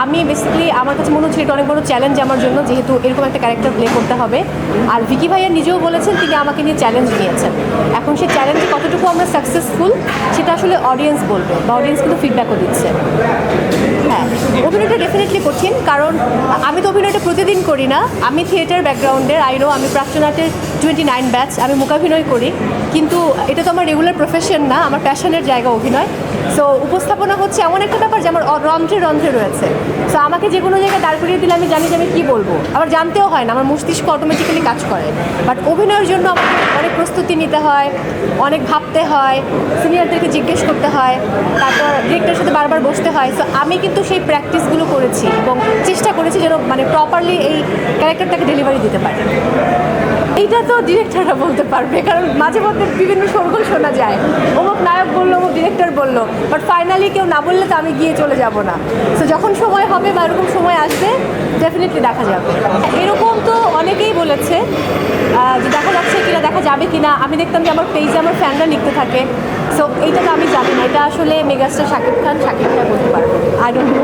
আমি বেসিক্যালি আমার কাছে মনে হচ্ছে এটা অনেক বড় চ্যালেঞ্জ আমার জন্য, যেহেতু এরকম একটা ক্যারেক্টার প্লে করতে হবে। আর ভিকি ভাইয়া নিজেও বলেছেন তিনি আমাকে নিয়ে চ্যালেঞ্জ নিয়েছেন। এখন সেই চ্যালেঞ্জে কতটুকু আমরা সাকসেসফুল সেটা আসলে অডিয়েন্স বলবে, বা অডিয়েন্স কিন্তু ফিডব্যাকও দিচ্ছে। হ্যাঁ, অভিনয়টা ডেফিনেটলি কঠিন, কারণ আমি তো অভিনয়টা প্রতিদিন করি না। আমি থিয়েটার ব্যাকগ্রাউন্ডের, আমি প্রাচ্যনাটের 29 ব্যাচ, আমি মূকাভিনয় করি, কিন্তু এটা তো আমার রেগুলার প্রফেশন না, আমার প্যাশনের জায়গা অভিনয়। সো উপস্থাপনা হচ্ছে এমন একটা ব্যাপার যে আমার রন্ধ্রে রন্ধ্রে রয়েছে। সো আমাকে যে কোনো জায়গায় দাঁড় করিয়ে দিলে আমি জানি যে আমি কী বলবো, আমার জানতেও হয় না, আমার মস্তিষ্ক অটোমেটিক্যালি কাজ করে। বাট অভিনয়ের জন্য আমাকে অনেক প্রস্তুতি নিতে হয়, অনেক ভাবতে হয়, সিনিয়রদেরকে জিজ্ঞেস করতে হয়, তারপর ডিরেক্টরের সাথে বারবার বসতে হয়। সো আমি কিন্তু সেই প্র্যাকটিসগুলো করেছি এবং চেষ্টা করেছি যেন প্রপারলি এই ক্যারেক্টারটাকে ডেলিভারি দিতে পারি। এইটা তো ডিরেক্টররা বলতে পারবে, কারণ মাঝে মধ্যে বিভিন্ন শোরগোল শোনা যায়, অমুক নায়ক বললো, অমুক ডিরেক্টর বললো, বাট ফাইনালি কেউ না বললে তো আমি গিয়ে চলে যাব না। সো যখন সময় হবে বা এরকম সময় আসবে ডেফিনেটলি দেখা যাবে। এরকম তো অনেকেই বলেছে যে দেখা যাচ্ছে কিনা, দেখা যাবে কিনা। আমি দেখতাম যে আমার পেজে আমার ফ্যানরা লিখতে থাকে। সো এইটা তো আমি জানি না, এটা আসলে মেগাস্টার শাকিব খান বলতে পারবে। I don't know.